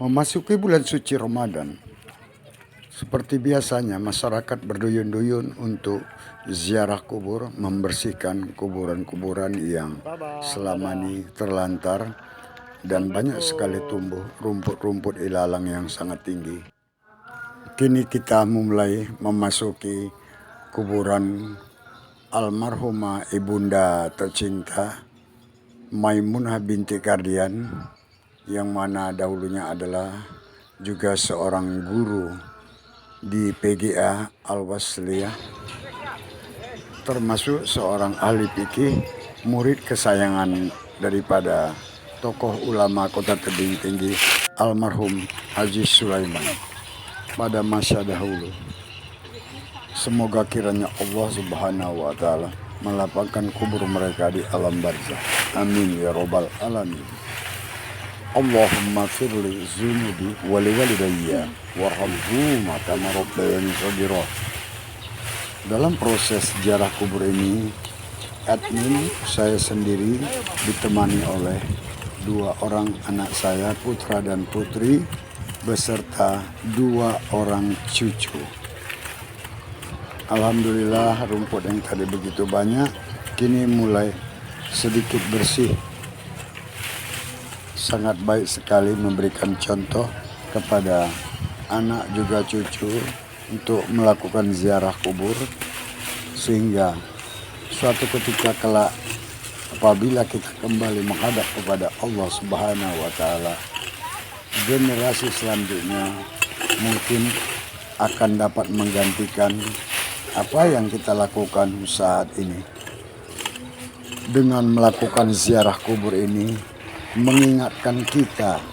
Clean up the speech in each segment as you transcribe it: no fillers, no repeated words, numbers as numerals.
Memasuki bulan suci Ramadan, seperti biasanya masyarakat berduyun-duyun untuk ziarah kubur, membersihkan kuburan-kuburan yang selama ini terlantar dan banyak sekali tumbuh rumput-rumput ilalang yang sangat tinggi. Kini kita mulai memasuki kuburan almarhumah ibunda tercinta Maimunah binti Kardian, yang mana dahulunya adalah juga seorang guru di PGA Al-Wasliyah, termasuk seorang ahli fikih, murid kesayangan daripada tokoh ulama Kota Tebing Tinggi almarhum Haji Sulaiman pada masa dahulu. Semoga kiranya Allah Subhanahu wa Ta'ala melapangkan kubur mereka di alam barzakh. Amin ya robbal alamin. Allahumma firli zunubi wali walidayya warhamhuma kama rabbayani shaghira. Dalam proses ziarah kubur ini, admin saya sendiri ditemani oleh 2 orang anak saya, putra dan putri, beserta 2 orang cucu. Alhamdulillah, rumput yang tadi begitu banyak kini mulai sedikit bersih. Sangat baik sekali memberikan contoh kepada anak juga cucu untuk melakukan ziarah kubur, sehingga suatu ketika kelak apabila kita kembali menghadap kepada Allah Subhanahu wa Ta'ala, generasi selanjutnya mungkin akan dapat menggantikan apa yang kita lakukan saat ini. Dengan melakukan ziarah kubur ini, mengingatkan kita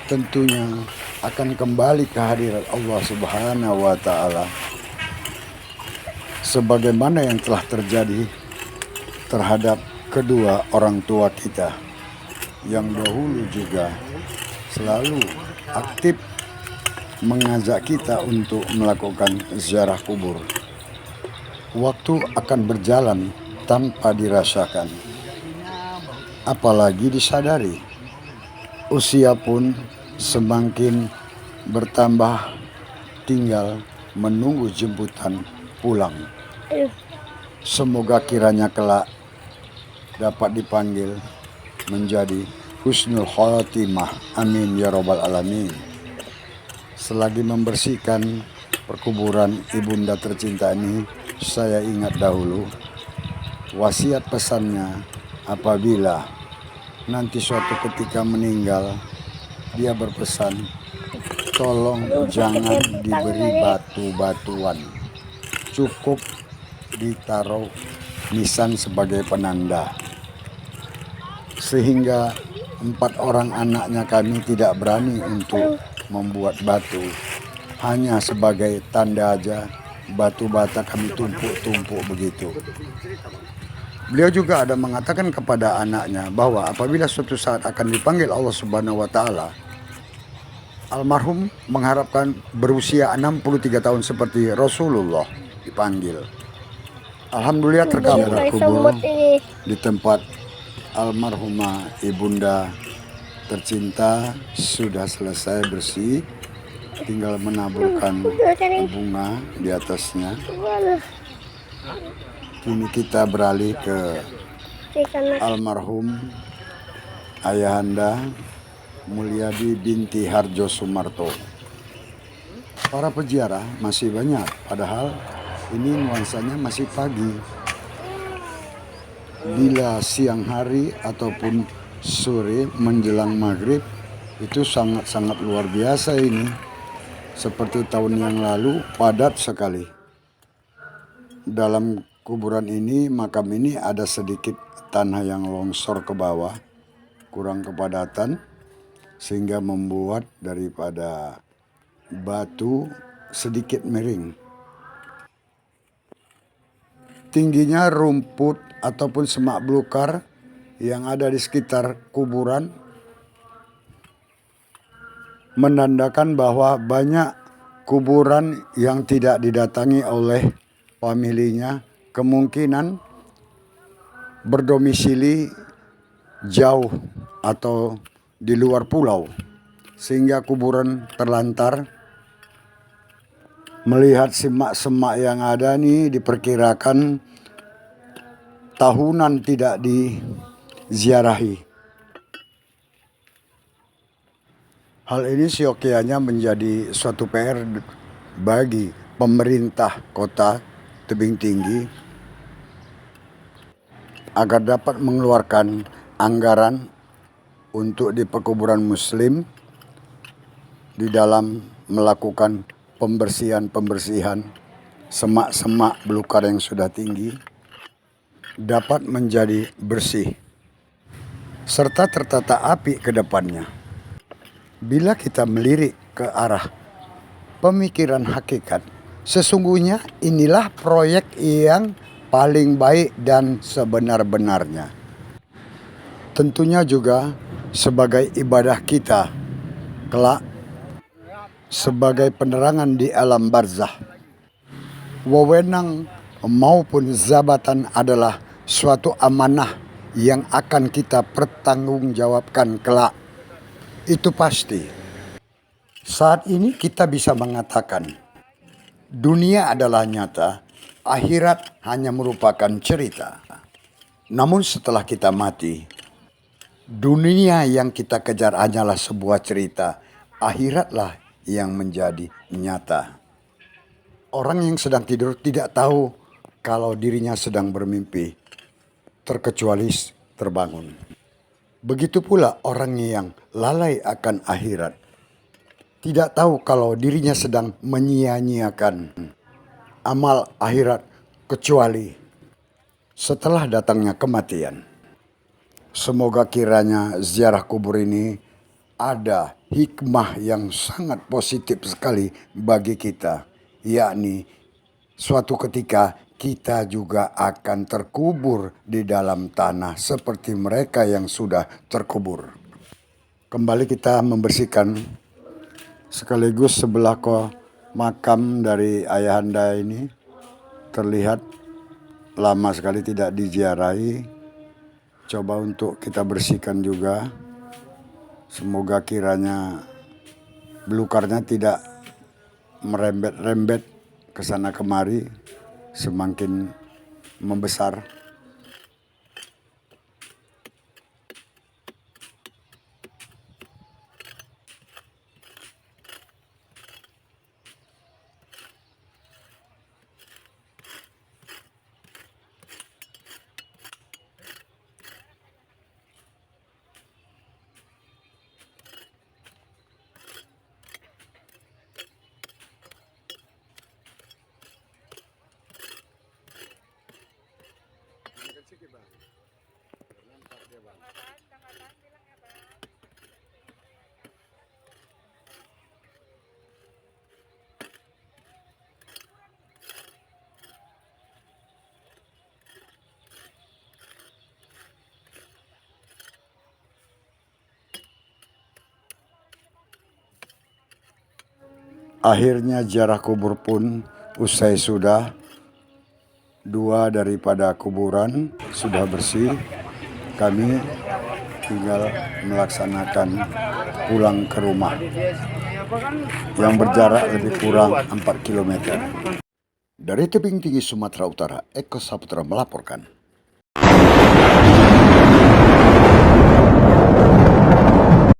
tentunya akan kembali ke hadirat Allah Subhanahu wa Ta'ala, sebagaimana yang telah terjadi terhadap kedua orang tua kita yang dahulu juga selalu aktif mengajak kita untuk melakukan ziarah kubur. Waktu akan berjalan tanpa dirasakan, apalagi disadari. Usia pun semakin bertambah, tinggal menunggu jemputan pulang. Semoga kiranya kelak dapat dipanggil menjadi husnul khotimah. Amin ya robbal alamin. Selagi membersihkan perkuburan ibunda tercinta ini, saya ingat dahulu wasiat pesannya apabila nanti suatu ketika meninggal. Dia berpesan, tolong jangan diberi batu-batuan, cukup ditaruh nisan sebagai penanda. Sehingga 4 orang anaknya kami tidak berani untuk membuat batu, hanya sebagai tanda aja. Batu bata kami tumpuk-tumpuk begitu. Beliau juga ada mengatakan kepada anaknya bahwa apabila suatu saat akan dipanggil Allah Subhanahu wa Ta'ala, almarhum mengharapkan berusia 63 tahun seperti Rasulullah dipanggil. Alhamdulillah terkabul kubur di tempat almarhumah ibunda tercinta sudah selesai bersih, tinggal menaburkan bunga di atasnya. Kini kita beralih ke almarhum ayahanda Mulyadi binti Harjo Sumarto. Para peziarah masih banyak, padahal ini nuansanya masih pagi. Bila siang hari ataupun sore menjelang maghrib, itu sangat-sangat luar biasa ini. Seperti tahun yang lalu, padat sekali. Dalam kuburan ini, makam ini ada sedikit tanah yang longsor ke bawah, kurang kepadatan, sehingga membuat daripada batu sedikit miring. Tingginya rumput ataupun semak belukar yang ada di sekitar kuburan menandakan bahwa banyak kuburan yang tidak didatangi oleh familinya, kemungkinan berdomisili jauh atau di luar pulau, sehingga kuburan terlantar. Melihat semak-semak yang ada nih, diperkirakan tahunan tidak diziarahi. Hal ini siokianya menjadi suatu PR bagi pemerintah Kota Tebing Tinggi agar dapat mengeluarkan anggaran untuk di pekuburan Muslim di dalam melakukan pembersihan semak-semak belukar yang sudah tinggi dapat menjadi bersih serta tertata api ke depannya. Bila kita melirik ke arah pemikiran hakikat, sesungguhnya inilah proyek yang paling baik dan sebenar-benarnya. Tentunya juga sebagai ibadah kita kelak, sebagai penerangan di alam barzah. Wewenang maupun jabatan adalah suatu amanah yang akan kita pertanggungjawabkan kelak. Itu pasti. Saat ini kita bisa mengatakan dunia adalah nyata, akhirat hanya merupakan cerita. Namun setelah kita mati, dunia yang kita kejar hanyalah sebuah cerita, akhiratlah yang menjadi nyata. Orang yang sedang tidur tidak tahu kalau dirinya sedang bermimpi, terkecuali terbangun. Begitu pula orang yang lalai akan akhirat, tidak tahu kalau dirinya sedang menyia-nyiakan amal akhirat kecuali setelah datangnya kematian. Semoga kiranya ziarah kubur ini ada hikmah yang sangat positif sekali bagi kita, yakni suatu ketika kita juga akan terkubur di dalam tanah seperti mereka yang sudah terkubur. Kembali kita membersihkan sekaligus sebelah makam dari ayahanda ini terlihat lama sekali tidak diziarahi. Coba untuk kita bersihkan juga. Semoga kiranya belukarnya tidak merembet-rembet ke sana kemari, semakin membesar. Akhirnya ziarah kubur pun usai sudah. Dua daripada kuburan sudah bersih. Kami tinggal melaksanakan pulang ke rumah yang berjarak lebih kurang 4 km. Dari Tebing Tinggi, Sumatera Utara, Eko Saputra melaporkan.